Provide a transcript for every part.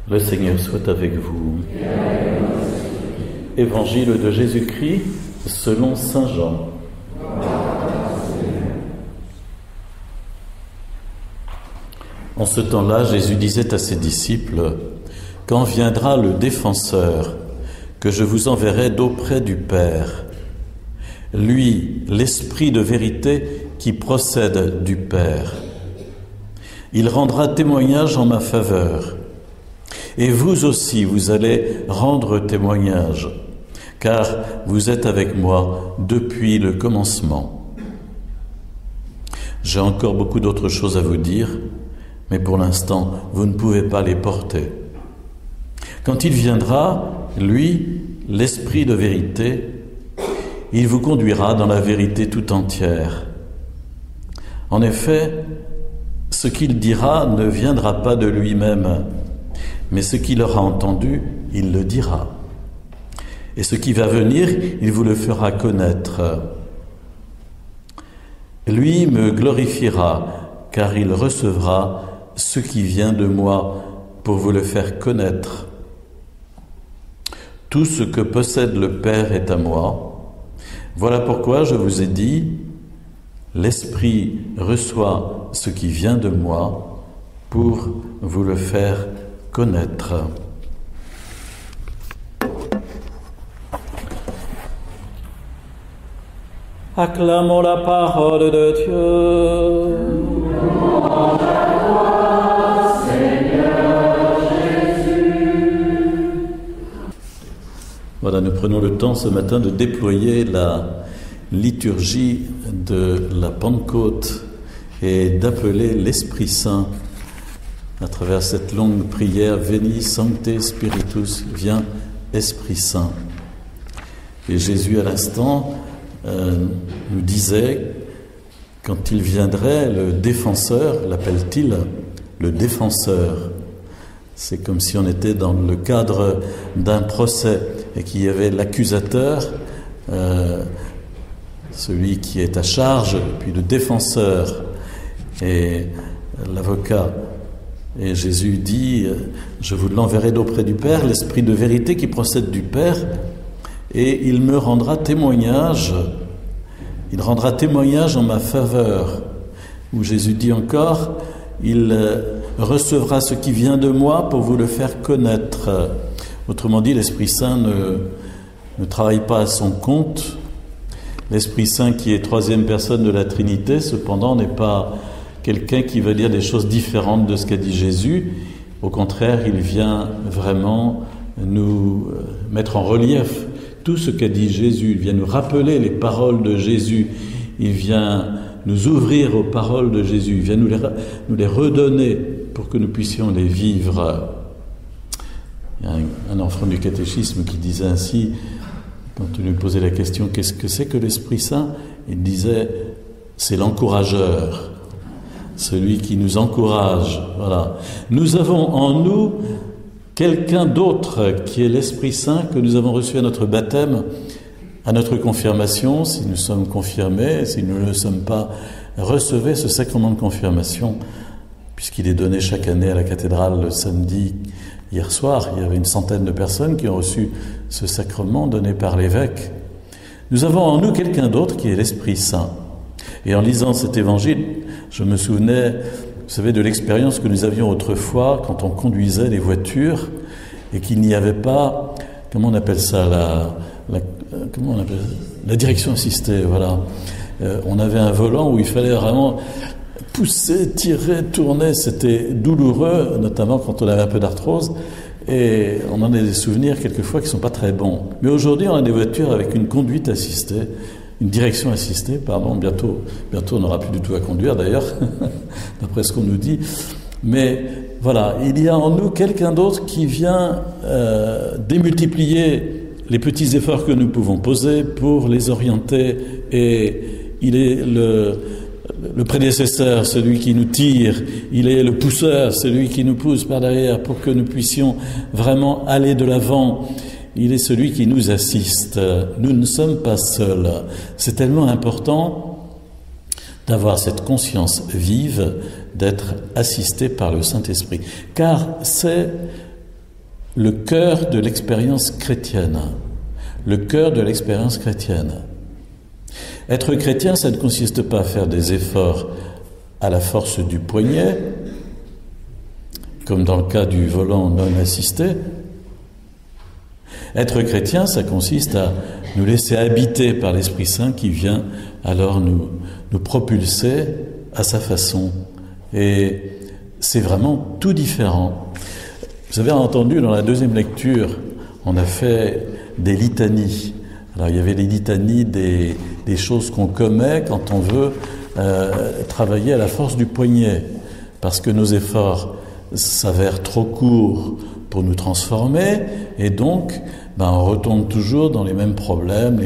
Le Seigneur soit avec vous. Évangile de Jésus-Christ selon saint Jean. En ce temps-là, Jésus disait à ses disciples : « Quand viendra le défenseur, que je vous enverrai d'auprès du Père, lui, l'Esprit de vérité qui procède du Père, il rendra témoignage en ma faveur. Et vous aussi, vous allez rendre témoignage, car vous êtes avec moi depuis le commencement. J'ai encore beaucoup d'autres choses à vous dire, mais pour l'instant, vous ne pouvez pas les porter. Quand il viendra, lui, l'Esprit de vérité, il vous conduira dans la vérité tout entière. En effet, ce qu'il dira ne viendra pas de lui-même, mais ce qu'il aura entendu, il le dira. Et ce qui va venir, il vous le fera connaître. Lui me glorifiera, car il recevra ce qui vient de moi pour vous le faire connaître. Tout ce que possède le Père est à moi. Voilà pourquoi je vous ai dit, l'Esprit reçoit ce qui vient de moi pour vous le faire connaître. » Acclamons la parole de Dieu. Voilà, nous prenons le temps ce matin de déployer la liturgie de la Pentecôte et d'appeler l'Esprit Saint à travers cette longue prière « Veni Sancte Spiritus » viens Esprit Saint. Et Jésus, à l'instant, nous disait, quand il viendrait, le défenseur, l'appelle-t-il le défenseur. C'est comme si on était dans le cadre d'un procès et qu'il y avait l'accusateur, celui qui est à charge, puis le défenseur et l'avocat. Et Jésus dit, je vous l'enverrai d'auprès du Père, l'Esprit de vérité qui procède du Père, et il me rendra témoignage. Il rendra témoignage en ma faveur. Où Jésus dit encore, il recevra ce qui vient de moi pour vous le faire connaître. Autrement dit, l'Esprit Saint ne travaille pas à son compte. L'Esprit Saint, qui est troisième personne de la Trinité, cependant, n'est pas quelqu'un qui va dire des choses différentes de ce qu'a dit Jésus. Au contraire, il vient vraiment nous mettre en relief tout ce qu'a dit Jésus. Il vient nous rappeler les paroles de Jésus. Il vient nous ouvrir aux paroles de Jésus. Il vient nous les redonner pour que nous puissions les vivre. Il y a un enfant du catéchisme qui disait ainsi, quand on lui posait la question « Qu'est-ce que c'est que l'Esprit Saint ?» Il disait « C'est l'encourageur, celui qui nous encourage. » Voilà. Nous avons en nous quelqu'un d'autre qui est l'Esprit Saint que nous avons reçu à notre baptême, à notre confirmation, si nous sommes confirmés, si nous ne le sommes pas, recevez ce sacrement de confirmation, puisqu'il est donné chaque année à la cathédrale le samedi. Hier soir, il y avait 100 de personnes qui ont reçu ce sacrement donné par l'évêque. Nous avons en nous quelqu'un d'autre qui est l'Esprit Saint. Et en lisant cet évangile, je me souvenais, vous savez, de l'expérience que nous avions autrefois quand on conduisait les voitures et qu'il n'y avait pas, comment on appelle ça, la direction assistée, voilà. On avait un volant où il fallait vraiment pousser, tirer, tourner, c'était douloureux, notamment quand on avait un peu d'arthrose, et on en a des souvenirs quelquefois qui ne sont pas très bons. Mais aujourd'hui, on a des voitures avec une conduite assistée, une direction assistée, pardon, bientôt on n'aura plus du tout à conduire d'ailleurs, d'après ce qu'on nous dit. Mais voilà, il y a en nous quelqu'un d'autre qui vient démultiplier les petits efforts que nous pouvons poser pour les orienter, et il est le prédécesseur, celui qui nous tire, il est le pousseur, celui qui nous pousse par derrière pour que nous puissions vraiment aller de l'avant. Il est celui qui nous assiste. Nous ne sommes pas seuls. C'est tellement important d'avoir cette conscience vive, d'être assisté par le Saint-Esprit. Car c'est le cœur de l'expérience chrétienne. Le cœur de l'expérience chrétienne. Être chrétien, ça ne consiste pas à faire des efforts à la force du poignet, comme dans le cas du volant non assisté. Être chrétien, ça consiste à nous laisser habiter par l'Esprit Saint qui vient alors nous propulser à sa façon. Et c'est vraiment tout différent. Vous avez entendu dans la deuxième lecture, on a fait des litanies. Alors il y avait les litanies des choses qu'on commet quand on veut travailler à la force du poignet, parce que nos efforts s'avèrent trop courts pour nous transformer, et donc on retombe toujours dans les mêmes problèmes,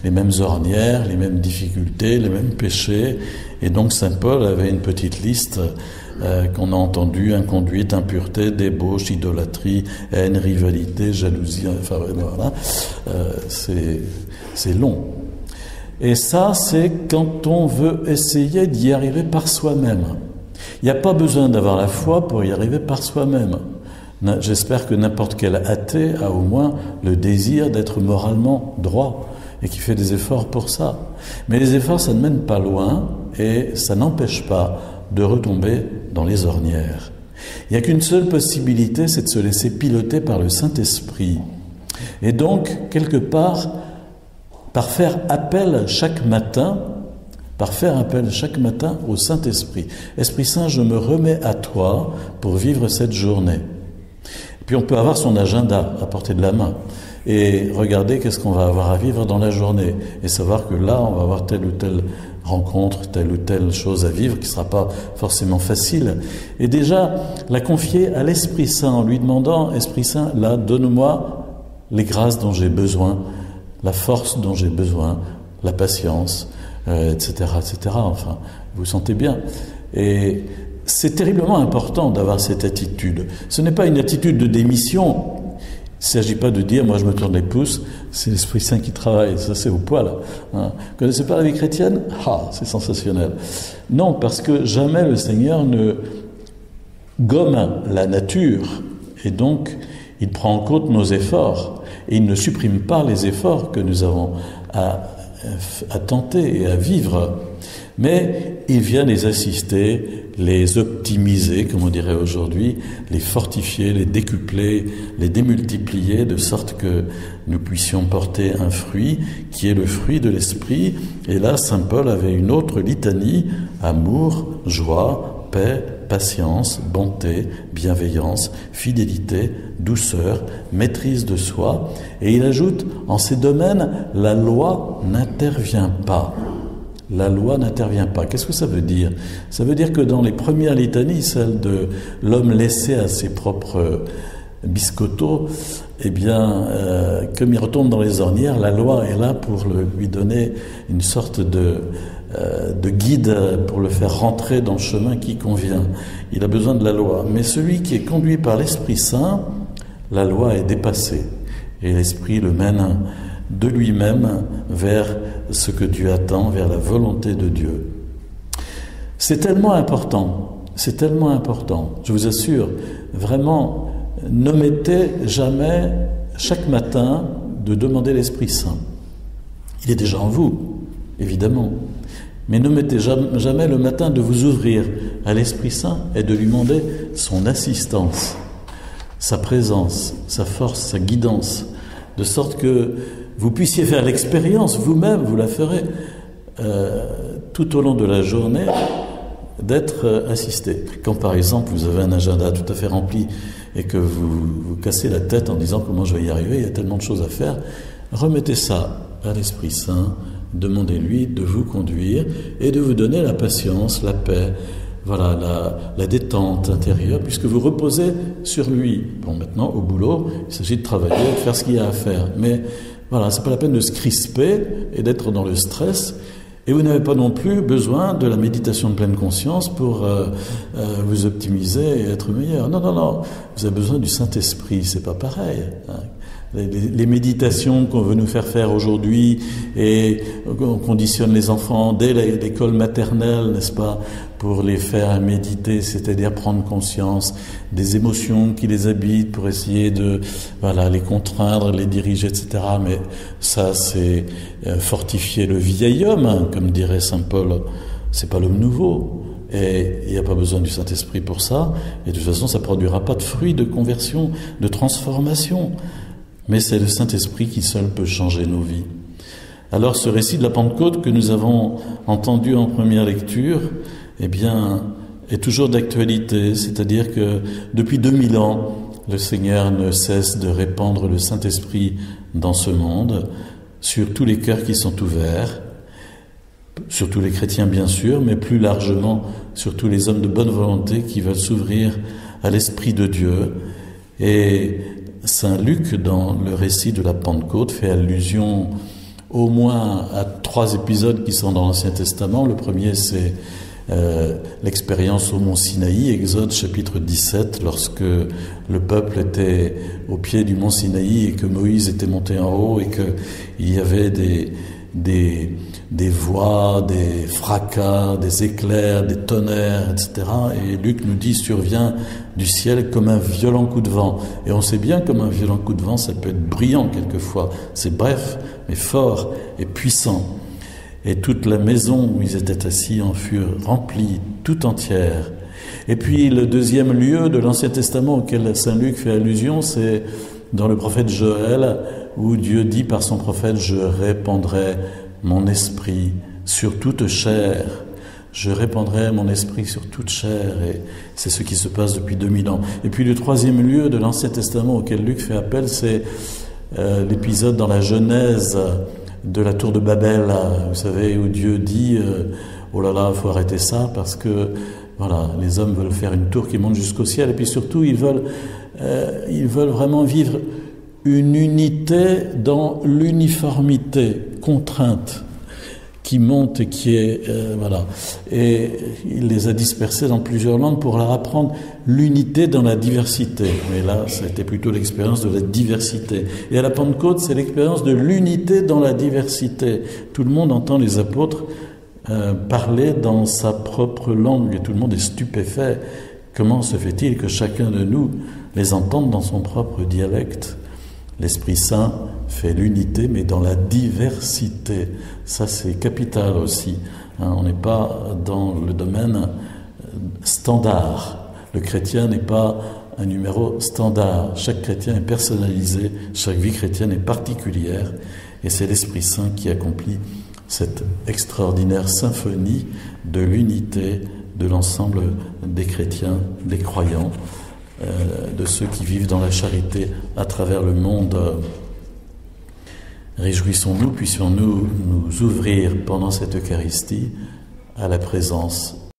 les mêmes ornières, les mêmes difficultés, les mêmes péchés. Et donc Saint Paul avait une petite liste qu'on a entendue: inconduite, impureté, débauche, idolâtrie, haine, rivalité, jalousie, enfin voilà, c'est long. Et ça, c'est quand on veut essayer d'y arriver par soi-même. Il n'y a pas besoin d'avoir la foi pour y arriver par soi-même. J'espère que n'importe quel athée a au moins le désir d'être moralement droit et qui fait des efforts pour ça. Mais les efforts, ça ne mène pas loin et ça n'empêche pas de retomber dans les ornières. Il n'y a qu'une seule possibilité, c'est de se laisser piloter par le Saint-Esprit. Et donc, quelque part, par faire appel chaque matin au Saint-Esprit. Esprit Saint, je me remets à toi pour vivre cette journée. Puis on peut avoir son agenda à portée de la main et regarder qu'est-ce qu'on va avoir à vivre dans la journée et savoir que là, on va avoir telle ou telle rencontre, telle ou telle chose à vivre qui ne sera pas forcément facile. Et déjà, la confier à l'Esprit Saint en lui demandant: Esprit Saint, là, donne-moi les grâces dont j'ai besoin, la force dont j'ai besoin, la patience, etc., etc. Enfin, vous sentez bien. Et c'est terriblement important d'avoir cette attitude. Ce n'est pas une attitude de démission. Il ne s'agit pas de dire: moi je me tourne les pouces, c'est l'Esprit Saint qui travaille, ça c'est au poil. Hein. Vous ne connaissez pas la vie chrétienne? C'est sensationnel. Non, parce que jamais le Seigneur ne gomme la nature, et donc il prend en compte nos efforts, et il ne supprime pas les efforts que nous avons à tenter et à vivre. Mais il vient les assister, les optimiser, comme on dirait aujourd'hui, les fortifier, les décupler, les démultiplier, de sorte que nous puissions porter un fruit qui est le fruit de l'Esprit. Et là, Saint Paul avait une autre litanie: amour, joie, paix, patience, bonté, bienveillance, fidélité, douceur, maîtrise de soi. Et il ajoute: en ces domaines, la loi n'intervient pas. La loi n'intervient pas. Qu'est-ce que ça veut dire? Ça veut dire que dans les premières litanies, celle de l'homme laissé à ses propres biscottos, comme il retombe dans les ornières, la loi est là pour lui donner une sorte de guide, pour le faire rentrer dans le chemin qui convient. Il a besoin de la loi. Mais celui qui est conduit par l'Esprit Saint, la loi est dépassée. Et l'Esprit le mène de lui-même vers ce que Dieu attend, vers la volonté de Dieu. C'est tellement important, je vous assure, vraiment, n'omettez jamais, chaque matin, de demander l'Esprit Saint. Il est déjà en vous, évidemment, mais n'omettez jamais le matin de vous ouvrir à l'Esprit Saint et de lui demander son assistance, sa présence, sa force, sa guidance, de sorte que vous puissiez faire l'expérience, vous-même, vous la ferez tout au long de la journée, d'être assisté. Quand par exemple vous avez un agenda tout à fait rempli et que vous cassez la tête en disant comment je vais y arriver, il y a tellement de choses à faire, remettez ça à l'Esprit Saint, demandez-lui de vous conduire et de vous donner la patience, la paix, voilà, la détente intérieure, puisque vous reposez sur lui. Bon, maintenant, au boulot, il s'agit de travailler, de faire ce qu'il y a à faire. Mais voilà, c'est pas la peine de se crisper et d'être dans le stress. Et vous n'avez pas non plus besoin de la méditation de pleine conscience pour vous optimiser et être meilleur. Non. Vous avez besoin du Saint-Esprit, c'est pas pareil. Hein. les méditations qu'on veut nous faire aujourd'hui, et on conditionne les enfants dès l'école maternelle, n'est-ce pas, pour les faire méditer, c'est-à-dire prendre conscience des émotions qui les habitent, pour essayer de les contraindre, les diriger, etc. Mais ça, c'est fortifier le vieil homme, hein, comme dirait saint Paul. C'est pas l'homme nouveau. Et il n'y a pas besoin du Saint-Esprit pour ça. Et de toute façon, ça ne produira pas de fruits de conversion, de transformation. Mais c'est le Saint-Esprit qui seul peut changer nos vies. Alors ce récit de la Pentecôte que nous avons entendu en première lecture, est toujours d'actualité. C'est-à-dire que depuis 2000 ans, le Seigneur ne cesse de répandre le Saint-Esprit dans ce monde, sur tous les cœurs qui sont ouverts, sur tous les chrétiens bien sûr, mais plus largement sur tous les hommes de bonne volonté qui veulent s'ouvrir à l'Esprit de Dieu. Et saint Luc, dans le récit de la Pentecôte, fait allusion au moins à 3 épisodes qui sont dans l'Ancien Testament. Le premier, c'est l'expérience au mont Sinaï, Exode chapitre 17, lorsque le peuple était au pied du mont Sinaï et que Moïse était monté en haut et qu'il y avait des voix, des fracas, des éclairs, des tonnerres, etc. Et Luc nous dit, survient du ciel comme un violent coup de vent. Et on sait bien comme un violent coup de vent, ça peut être brillant quelquefois. C'est bref, mais fort et puissant. Et toute la maison où ils étaient assis en fut remplie tout entière. Et puis le deuxième lieu de l'Ancien Testament auquel saint Luc fait allusion, c'est dans le prophète Joël, où Dieu dit par son prophète « Je répandrai mon esprit sur toute chair ». Je répandrai mon esprit sur toute chair, et c'est ce qui se passe depuis 2000 ans. Et puis le troisième lieu de l'Ancien Testament auquel Luc fait appel, c'est l'épisode dans la Genèse de la tour de Babel, vous savez, où Dieu dit « Oh là là, il faut arrêter ça parce que les hommes veulent faire une tour qui monte jusqu'au ciel, et puis surtout ils veulent vraiment vivre une unité dans l'uniformité contrainte qui monte et qui est et il les a dispersés dans plusieurs langues pour leur apprendre l'unité dans la diversité. Mais là, ça a été plutôt l'expérience de la diversité. Et à la Pentecôte, c'est l'expérience de l'unité dans la diversité. Tout le monde entend les apôtres parler dans sa propre langue et tout le monde est stupéfait. Comment se fait-il que chacun de nous les entende dans son propre dialecte ? L'Esprit Saint fait l'unité, mais dans la diversité. Ça, c'est capital aussi. On n'est pas dans le domaine standard. Le chrétien n'est pas un numéro standard. Chaque chrétien est personnalisé, chaque vie chrétienne est particulière, et c'est l'Esprit Saint qui accomplit cette extraordinaire symphonie de l'unité de l'ensemble des chrétiens, des croyants, de ceux qui vivent dans la charité à travers le monde. Réjouissons-nous, puissions-nous nous ouvrir pendant cette Eucharistie à la présence